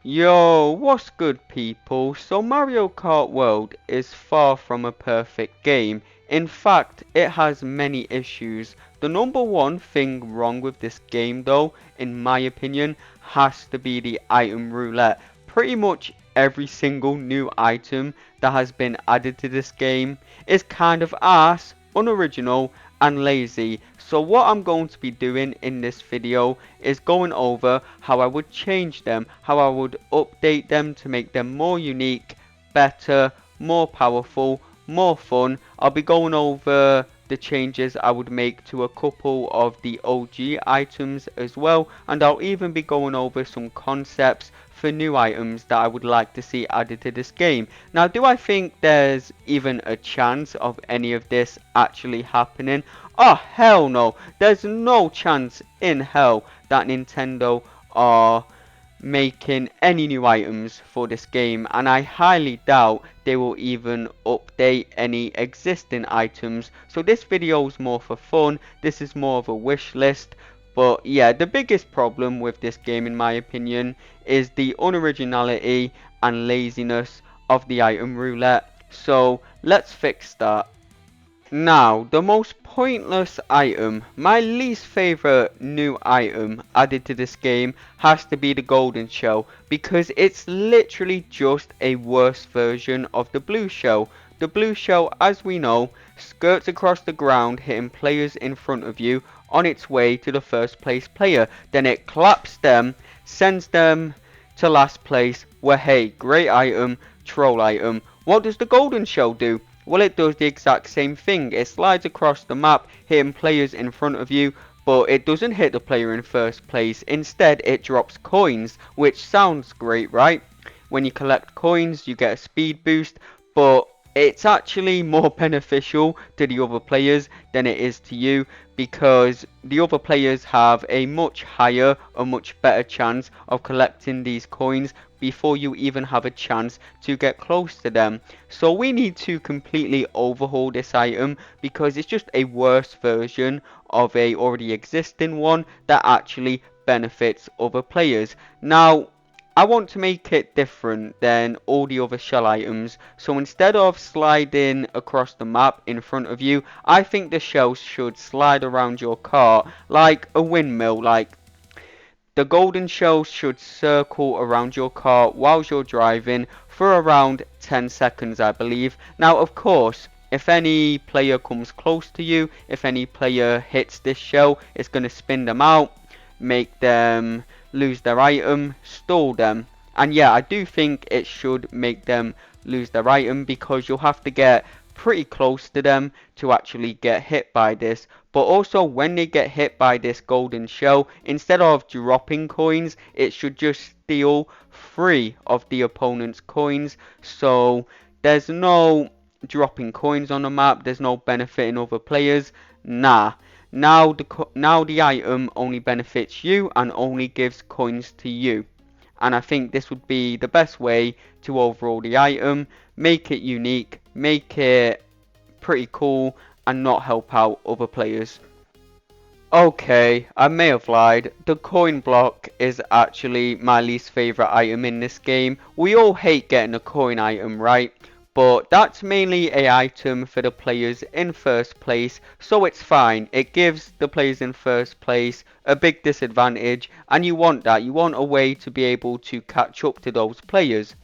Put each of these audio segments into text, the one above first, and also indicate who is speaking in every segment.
Speaker 1: Yo, what's good people? So Mario Kart World is far from a perfect game. In fact, it has many issues. The number one thing wrong with this game though, in my opinion, has to be the item roulette. Pretty much every single new item that has been added to this game is kind of ass, unoriginal, and lazy. So what I'm going to be doing in this video is going over how I would change them, how I would update them to make them more unique, better, more powerful, more fun. I'll be going over the changes I would make to a couple of the OG items as well, and I'll even be going over some concepts for new items that I would like to see added to this game. Now, do I think there's even a chance of any of this actually happening? Oh, hell no. There's no chance in hell that Nintendo are making any new items for this game, and I highly doubt they will even update any existing items. So this video is more for fun, this is more of a wish list. But yeah, the biggest problem with this game in my opinion is the unoriginality and laziness of the item roulette. So let's fix that. Now, the most pointless item, my least favorite new item added to this game has to be the golden shell, because it's literally just a worse version of the blue shell. The blue shell, as we know, skirts across the ground hitting players in front of you on its way to the first place player. Then it claps them, sends them to last place, where hey, great item, troll item. What does the golden shell do? Well, it does the exact same thing. It slides across the map, hitting players in front of you, but it doesn't hit the player in first place. Instead, it drops coins, which sounds great, right? When you collect coins, you get a speed boost, but it's actually more beneficial to the other players than it is to you, because the other players have a much higher, a much better chance of collecting these coins before you even have a chance to get close to them. So we need to completely overhaul this item, because it's just a worse version of a already existing one that actually benefits other players. Now, I want to make it different than all the other shell items. So instead of sliding across the map in front of you, I think the shells should slide around your car like a windmill. Like, the golden shells should circle around your car whilst you're driving for around 10 seconds, I believe. Now, of course, if any player comes close to you, if any player hits this shell, it's going to spin them out, make them lose their item, stall them. And yeah, I do think it should make them lose their item, because you'll have to get pretty close to them to actually get hit by this. But also, when they get hit by this golden shell, instead of dropping coins, it should just steal 3 of the opponent's coins. So there's no dropping coins on the map, there's no benefiting other players. Nah. Now the item only benefits you and only gives coins to you. And I think this would be the best way to overhaul the item, make it unique, make it pretty cool, and not help out other players. Okay, I may have lied. The coin block is actually my least favorite item in this game. We all hate getting a coin item, right? But that's mainly a item for the players in first place, so it's fine. It gives the players in first place a big disadvantage, and you want that. You want a way to be able to catch up to those players.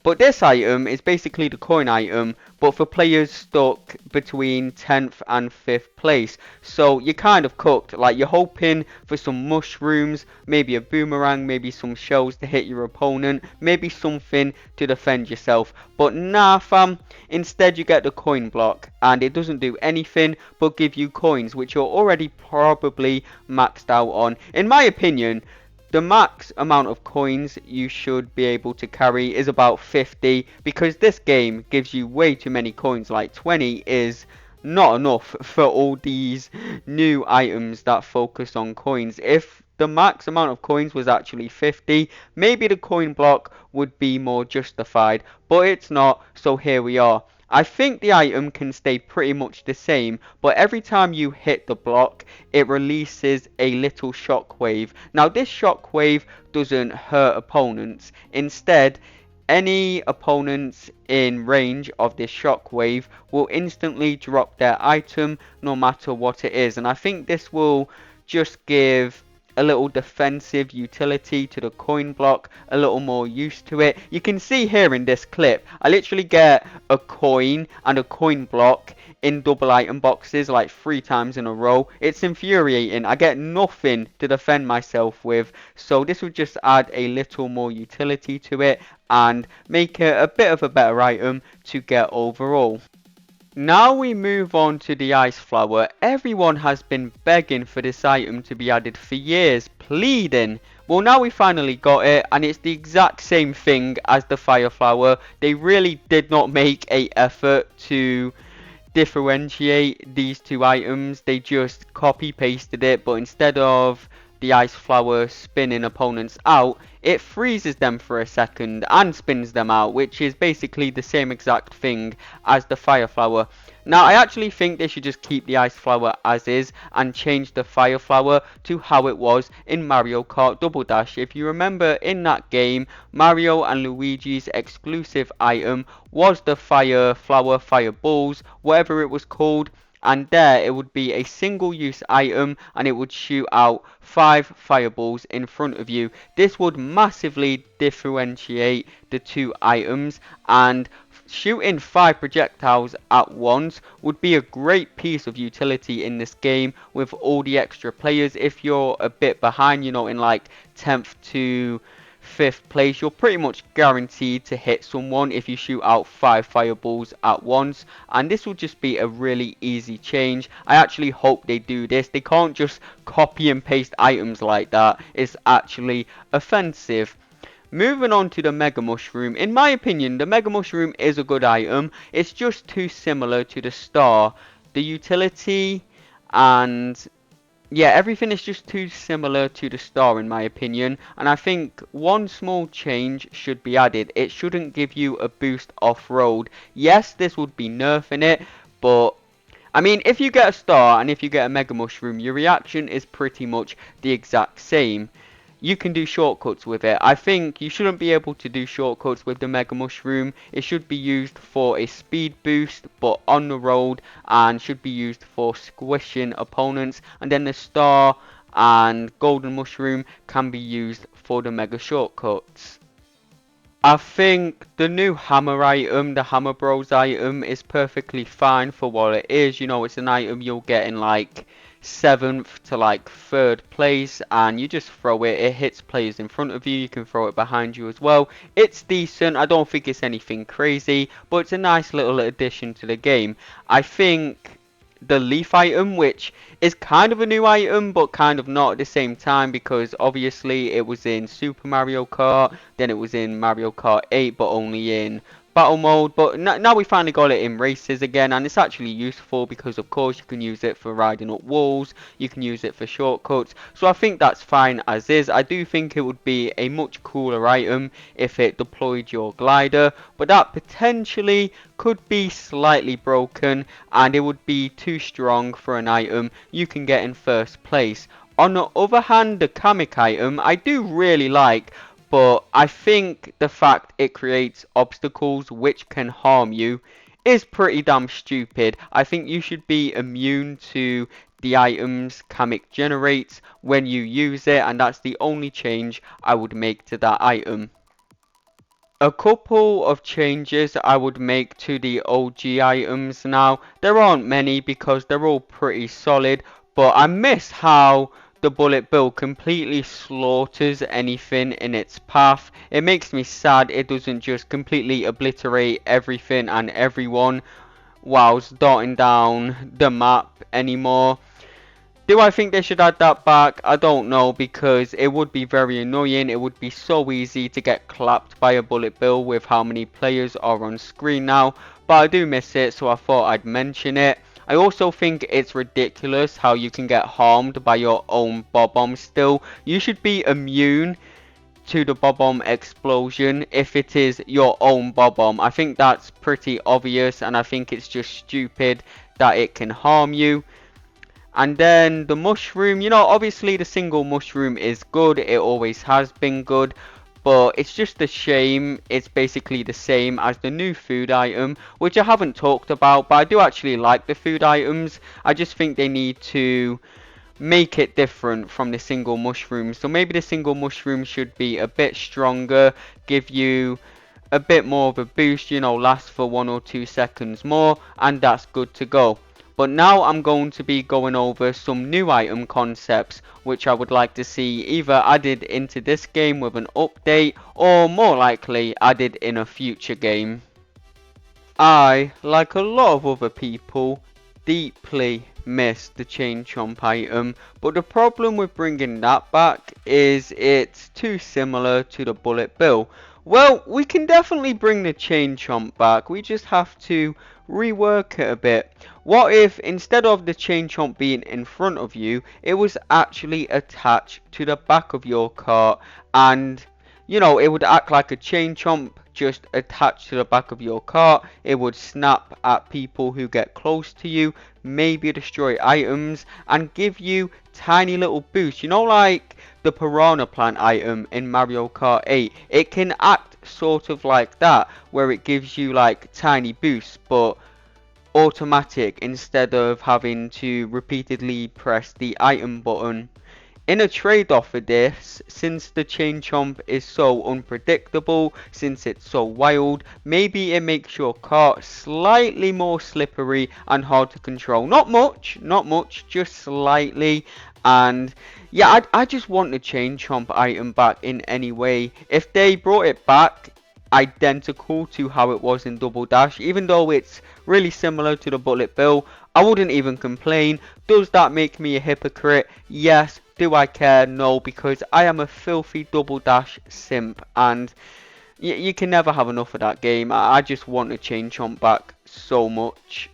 Speaker 1: But this item is basically the coin item, but for players stuck between 10th and 5th place. So you're kind of cooked. Like, you're hoping for some mushrooms, maybe a boomerang, maybe some shells to hit your opponent, maybe something to defend yourself. But nah, fam. Instead, you get the coin block, and it doesn't do anything but give you coins, which you're already probably maxed out on. In my opinion, the max amount of coins you should be able to carry is about 50, because this game gives you way too many coins. Like, 20 is not enough for all these new items that focus on coins. If the max amount of coins was actually 50, maybe the coin block would be more justified, but it's not, so here we are. I think the item can stay pretty much the same, but every time you hit the block, it releases a little shockwave. Now this shockwave doesn't hurt opponents. Instead, any opponents in range of this shockwave will instantly drop their item no matter what it is. And I think this will just give a little defensive utility to the coin block, a little more use to it. You can see here in this clip, I literally get a coin and a coin block in double item boxes like 3 times in a row. It's infuriating. I get nothing to defend myself with, so this would just add a little more utility to it and make it a bit of a better item to get overall. Now we move on to the ice flower. Everyone has been begging for this item to be added for years, pleading. Well, now we finally got it, and it's the exact same thing as the fire flower. They really did not make an effort to differentiate these two items. They just copy pasted it, but instead of the ice flower spinning opponents out, it freezes them for a second and spins them out, which is basically the same exact thing as the fire flower. Now I actually think they should just keep the ice flower as is and change the fire flower to how it was in Mario Kart Double Dash. If you remember in that game, Mario and Luigi's exclusive item was the fire flower, fire balls, whatever it was called, and there it would be a single use item and it would shoot out 5 fireballs in front of you. This would massively differentiate the two items, and shooting 5 projectiles at once would be a great piece of utility in this game with all the extra players. If you're a bit behind, you know, in like 10th to 5th place, you're pretty much guaranteed to hit someone if you shoot out 5 fireballs at once, and this will just be a really easy change. I actually hope they do this. They can't just copy and paste items like that. It's actually offensive. Moving on to the Mega Mushroom. In my opinion, the Mega Mushroom is a good item. It's just too similar to the Star. The utility and yeah, everything is just too similar to the Star in my opinion, and I think one small change should be added. It shouldn't give you a boost off-road. Yes, this would be nerfing it, but I mean, if you get a Star and if you get a Mega Mushroom, your reaction is pretty much the exact same. You can do shortcuts with it. I think you shouldn't be able to do shortcuts with the Mega Mushroom. It should be used for a speed boost, but on the road, and should be used for squishing opponents. And then the Star and Golden Mushroom can be used for the Mega shortcuts. I think the new hammer item, the Hammer Bros item, is perfectly fine for what it is. You know, it's an item you'll get in like 7th to like 3rd place, and you just throw it. It hits players in front of you. You can throw it behind you as well. It's decent. I don't think it's anything crazy, but it's a nice little addition to the game. I think the leaf item, which is kind of a new item but kind of not at the same time, because obviously it was in Super Mario Kart, then it was in Mario Kart 8 but only in battle mode, but now we finally got it in races again, and it's actually useful because of course you can use it for riding up walls, you can use it for shortcuts, so I think that's fine as is. I do think it would be a much cooler item if it deployed your glider, but that potentially could be slightly broken and it would be too strong for an item you can get in 1st place. On the other hand, the Kamek item I do really like, but I think the fact it creates obstacles which can harm you is pretty damn stupid. I think you should be immune to the items Kamek generates when you use it, and that's the only change I would make to that item. A couple of changes I would make to the OG items now. There aren't many because they're all pretty solid, but I miss how the bullet bill completely slaughters anything in its path. It makes me sad it doesn't just completely obliterate everything and everyone whilst darting down the map anymore. Do I think they should add that back? I don't know, because it would be very annoying. It would be so easy to get clapped by a bullet bill with how many players are on screen now. But I do miss it, so I thought I'd mention it. I also think it's ridiculous how you can get harmed by your own bob-omb still. You should be immune to the bob-omb explosion if it is your own bob-omb. I think that's pretty obvious, and I think it's just stupid that it can harm you. And then the mushroom, you know, obviously the single mushroom is good, it always has been good, but it's just a shame it's basically the same as the new food item, which I haven't talked about, but I do actually like the food items. I just think they need to make it different from the single mushroom. So maybe the single mushroom should be a bit stronger, give you a bit more of a boost, you know, last for 1 or 2 seconds more, and that's good to go. But now I'm going to be going over some new item concepts which I would like to see either added into this game with an update, or more likely added in a future game. I, like a lot of other people, deeply miss the chain chomp item, but the problem with bringing that back is it's too similar to the bullet bill. Well, we can definitely bring the chain chomp back, we just have to rework it a bit. What if instead of the chain chomp being in front of you, it was actually attached to the back of your cart, and you know, it would act like a chain chomp just attached to the back of your cart. It would snap at people who get close to you, maybe destroy items, and give you tiny little boosts. You know, like the piranha plant item in Mario Kart 8. It can act sort of like that, where it gives you like tiny boosts, but automatic instead of having to repeatedly press the item button. In a trade-off for this, since the chain chomp is so unpredictable, since it's so wild, maybe it makes your cart slightly more slippery and hard to control. Not much, just slightly. And yeah, I just want the chain chomp item back in any way. If they brought it back identical to how it was in Double Dash, even though it's really similar to the bullet bill, I wouldn't even complain. Does that make me a hypocrite? Yes. Do I care? No, because I am a filthy Double Dash simp, and you can never have enough of that game. I just want to chain chomp back so much.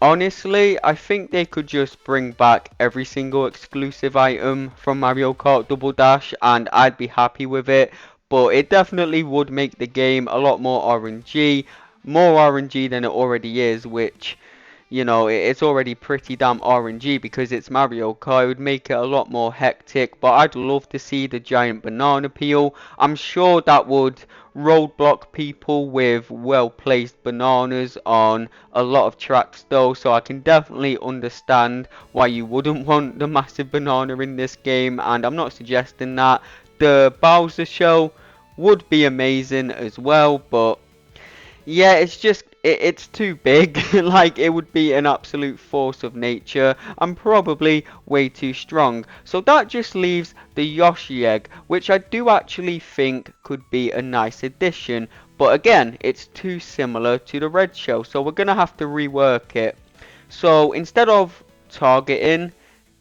Speaker 1: Honestly, I think they could just bring back every single exclusive item from Mario Kart Double Dash and I'd be happy with it. But it definitely would make the game a lot more RNG, more RNG than it already is, which, you know, it's already pretty damn RNG because it's Mario Kart. It would make it a lot more hectic, but I'd love to see the giant banana peel. I'm sure that would roadblock people with well-placed bananas on a lot of tracks though, so I can definitely understand why you wouldn't want the massive banana in this game, and I'm not suggesting that. The Bowser show would be amazing as well, but yeah, it's just, it's too big. Like, it would be an absolute force of nature and probably way too strong. So that just leaves the Yoshi egg, which I do actually think could be a nice addition. But again, it's too similar to the red shell, so we're going to have to rework it. So instead of targeting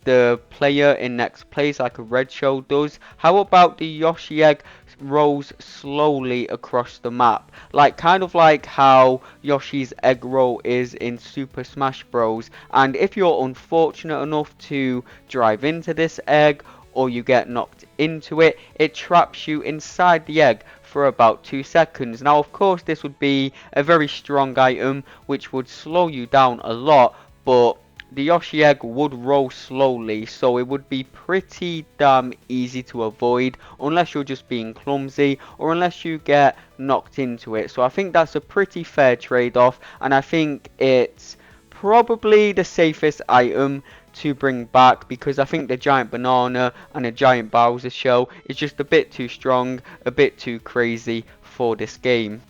Speaker 1: the player in next place like a red shell does, how about the Yoshi egg rolls slowly across the map, like kind of like how Yoshi's egg roll is in Super Smash Bros. And if you're unfortunate enough to drive into this egg, or you get knocked into it, it traps you inside the egg for about 2 seconds. Now of course this would be a very strong item which would slow you down a lot, but the Yoshi egg would roll slowly, so it would be pretty damn easy to avoid unless you're just being clumsy or unless you get knocked into it. So I think that's a pretty fair trade-off, and I think it's probably the safest item to bring back, because I think the giant banana and the giant Bowser shell is just a bit too strong, a bit too crazy for this game.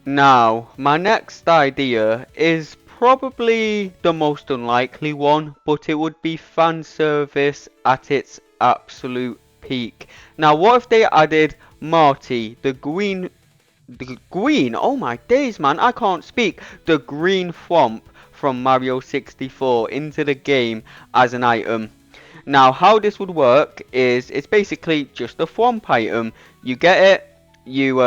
Speaker 1: Now, my next idea is probably the most unlikely one, but it would be fan service at its absolute peak. Now, what if they added Marty, the green, oh my days, man, I can't speak, the green thwomp from Mario 64 into the game as an item. Now, how this would work is it's basically just a thwomp item. You get it. You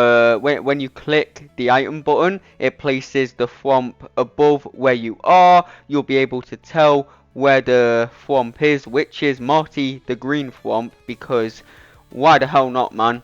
Speaker 1: when you click the item button, it places the thwomp above where you are. You'll be able to tell where the thwomp is, which is Marty the green thwomp, because Why the hell not, man?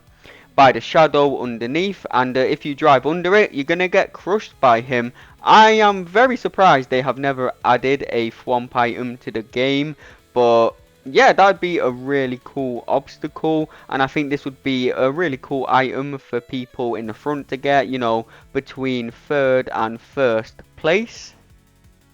Speaker 1: By the shadow underneath, and if you drive under it, you're gonna get crushed by him. I am very surprised they have never added a thwomp item to the game, but yeah, that'd be a really cool obstacle, and I think this would be a really cool item for people in the front to get, you know, between third and first place.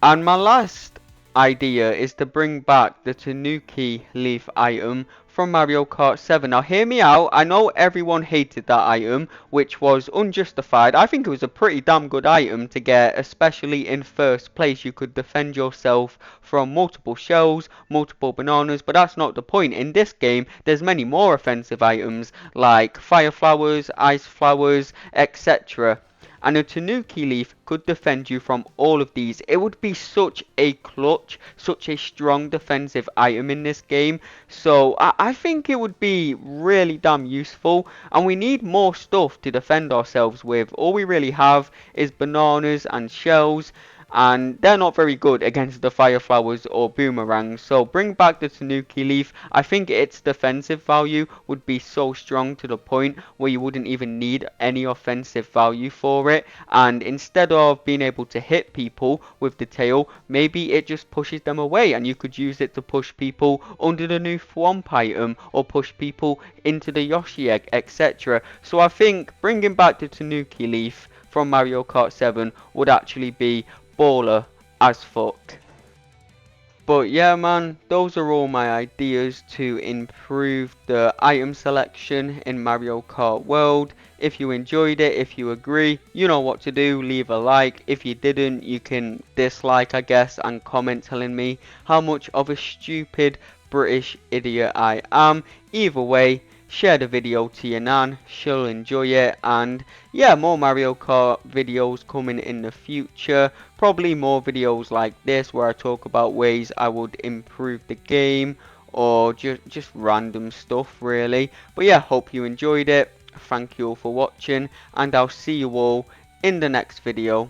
Speaker 1: And my last idea is to bring back the Tanuki leaf item from Mario Kart 7. Now hear me out, I know everyone hated that item, which was unjustified. I think it was a pretty damn good item to get, especially in first place. You could defend yourself from multiple shells, multiple bananas, but that's not the point. In this game, there's many more offensive items like fire flowers, ice flowers, etc. And a Tanuki leaf could defend you from all of these. It would be such a clutch, such a strong defensive item in this game. So I think it would be really damn useful. And we need more stuff to defend ourselves with. All we really have is bananas and shells. And they're not very good against the fire flowers or boomerangs. So bring back the Tanuki leaf. I think its defensive value would be so strong to the point where you wouldn't even need any offensive value for it. And instead of being able to hit people with the tail, maybe it just pushes them away, and you could use it to push people under the new Thwomp item or push people into the Yoshi egg, etc. So I think bringing back the Tanuki leaf from Mario Kart 7 would actually be baller as fuck. But yeah, man, those are all my ideas to improve the item selection in Mario Kart World. If you enjoyed it, if you agree, you know what to do. Leave a like. If you didn't, you can dislike, I guess, and comment telling me how much of a stupid British idiot I am. Either way, share the video to your nan, she'll enjoy it. And yeah, more Mario Kart videos coming in the future. Probably more videos like this where I talk about ways I would improve the game, or just random stuff really. But yeah, hope you enjoyed it. Thank you all for watching, and I'll see you all in the next video.